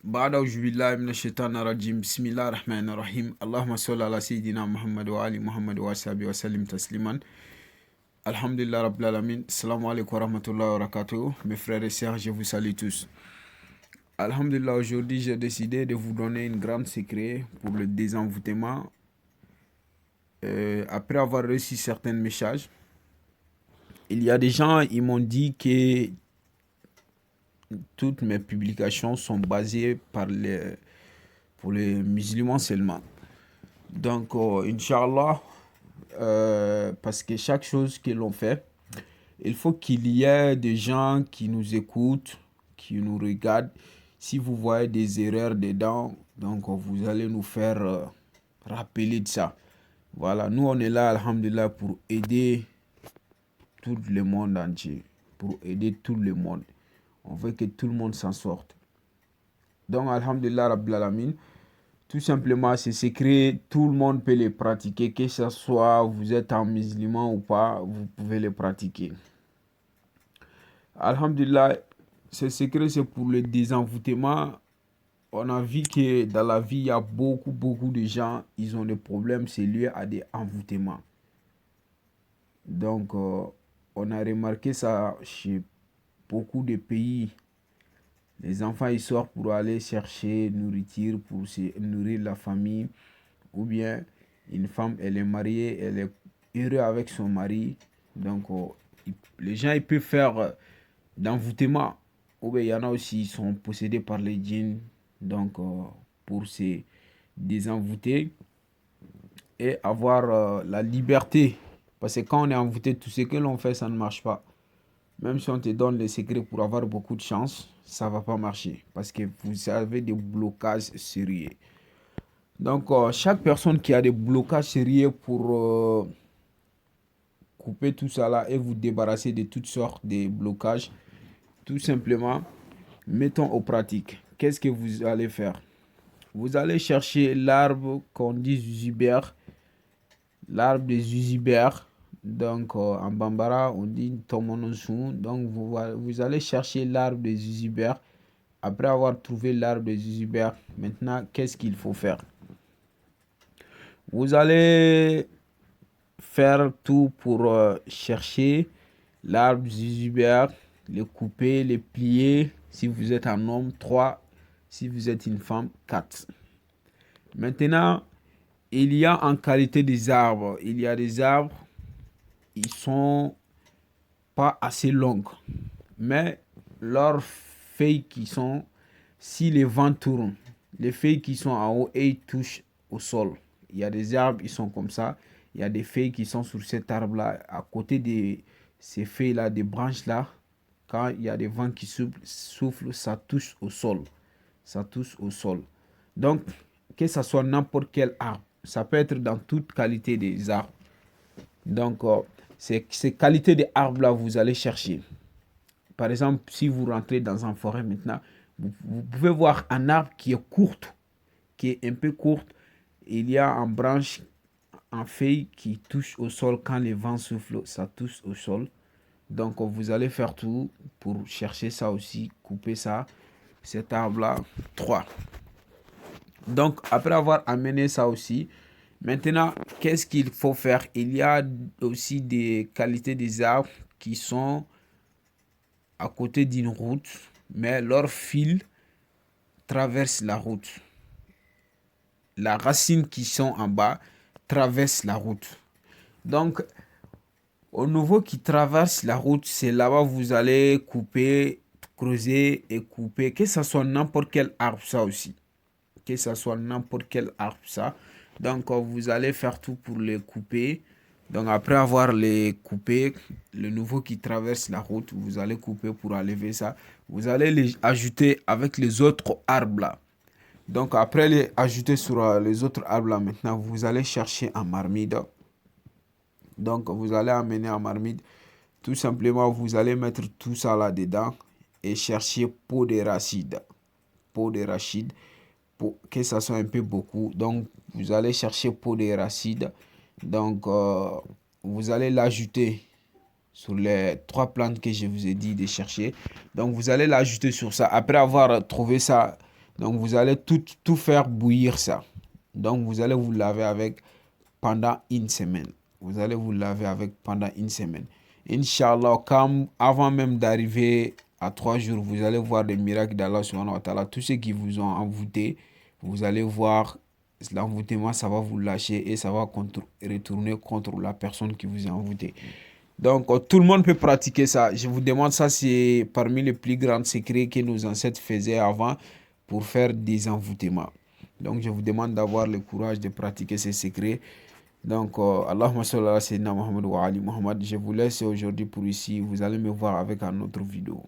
بعد أعوذ بالله من الشيطان الرجيم بسم الله الرحمن الرحيم اللهم صل على سيدنا محمد وعلى محمد وصحبه وسلم تسليما. Alhamdulillah Rabbil Alamin. Assalamu alaikum wa rahmatullahi wa barakatuh. Mes frères et sœurs, je vous salue tous. Alhamdulillah, aujourd'hui j'ai décidé de vous donner une grande secret pour le désenvoûtement. Après avoir reçu certains messages, il y a des gens, ils m'ont dit que toutes mes publications sont basées pour les musulmans seulement. Donc, Inch'Allah, parce que chaque chose que l'on fait, il faut qu'il y ait des gens qui nous écoutent, qui nous regardent. Si vous voyez des erreurs dedans, donc vous allez nous faire rappeler de ça. Voilà, nous on est là, alhamdulillah, pour aider tout le monde entier, pour aider tout le monde. On veut que tout le monde s'en sorte. Donc, alhamdulillah, Rabbil Alamin. Tout simplement, ces secrets, tout le monde peut les pratiquer, que ce soit vous êtes un musulman ou pas, vous pouvez les pratiquer. Alhamdulillah, ces secrets, c'est pour le désenvoûtement. On a vu que dans la vie, il y a beaucoup de gens, ils ont des problèmes, c'est lié à des envoûtements. Donc, on a remarqué ça chez beaucoup de pays. Les enfants, ils sortent pour aller chercher nourriture, pour se nourrir la famille. Ou bien, une femme, elle est mariée, elle est heureuse avec son mari. Donc, les gens, ils peuvent faire d'envoûtement. Ou bien, il y en a aussi, ils sont possédés par les djinns. Donc, pour se désenvoûter et avoir la liberté. Parce que quand on est envoûté, tout ce que l'on fait, ça ne marche pas. Même si on te donne les secrets pour avoir beaucoup de chance, ça ne va pas marcher. Parce que vous avez des blocages sérieux. Donc, chaque personne qui a des blocages sérieux pour couper tout ça là et vous débarrasser de toutes sortes de blocages, tout simplement, mettons en pratique. Qu'est-ce que vous allez faire? Vous allez chercher l'arbre qu'on dit Zuziber, l'arbre des Zuziber. Donc, en Bambara, on dit Tomonosun. Donc, vous allez chercher l'arbre des Zuziber. Après avoir trouvé l'arbre des Zuziber, maintenant, qu'est-ce qu'il faut faire? Vous allez faire tout pour chercher l'arbre Zuziber, le couper, le plier. Si vous êtes un homme, 3. Si vous êtes une femme, 4. Maintenant, il y a en qualité des arbres. Il y a des arbres, ils sont pas assez longues. Mais leurs feuilles qui sont, si les vents tournent, les feuilles qui sont en haut et ils touchent au sol. Il y a des arbres, ils sont comme ça. Il y a des feuilles qui sont sur cet arbre-là. À côté de ces feuilles-là, des branches-là, quand il y a des vents qui soufflent, ça touche au sol. Ça touche au sol. Donc, que ce soit n'importe quel arbre, ça peut être dans toute qualité des arbres. Donc, ces qualités d'arbres-là, vous allez chercher. Par exemple, si vous rentrez dans une forêt maintenant, vous pouvez voir un arbre qui est courte, qui est un peu courte. Il y a une branche en feuille qui touche au sol quand les vents soufflent, ça touche au sol. Donc, vous allez faire tout pour chercher ça aussi, couper ça, cet arbre-là, 3. Donc, après avoir amené ça aussi, maintenant, qu'est-ce qu'il faut faire? Il y a aussi des qualités des arbres qui sont à côté d'une route, mais leur fil traverse la route. La racine qui sont en bas traverse la route. Donc, au niveau qui traverse la route, c'est là-bas vous allez couper, creuser et couper, que ce soit n'importe quel arbre ça aussi. Que ce soit n'importe quel arbre ça. Donc, vous allez faire tout pour les couper. Donc, après avoir les coupé, le nouveau qui traverse la route, vous allez couper pour enlever ça. Vous allez les ajouter avec les autres arbres là. Donc, après les ajouter sur les autres arbres là, maintenant, vous allez chercher un marmite. Donc, vous allez amener un marmite. Tout simplement, vous allez mettre tout ça là-dedans et chercher peau de rachid. Peau de rachid. Pour que ça soit un peu beaucoup. Donc, vous allez chercher peau de rachid. Donc, vous allez l'ajouter sur les 3 plantes que je vous ai dit de chercher. Donc, vous allez l'ajouter sur ça. Après avoir trouvé ça Donc vous allez tout faire bouillir ça. Donc vous allez vous laver avec pendant une semaine. Vous allez vous laver avec pendant une semaine. Inch'Allah, comme avant même d'arriver à 3 jours, vous allez voir des miracles d'Allah subhanahu wa ta'ala. Tous ceux qui vous ont envoûté, vous allez voir l'envoûtement, ça va vous lâcher et ça va retourner contre la personne qui vous a envoûté. Donc, tout le monde peut pratiquer ça. Je vous demande ça, c'est parmi les plus grands secrets que nos ancêtres faisaient avant pour faire des envoûtements. Donc, je vous demande d'avoir le courage de pratiquer ces secrets. Donc, Allahumma salli ala sayyidina Muhammad wa ali Muhammad. Je vous laisse aujourd'hui pour ici. Vous allez me voir avec un autre vidéo.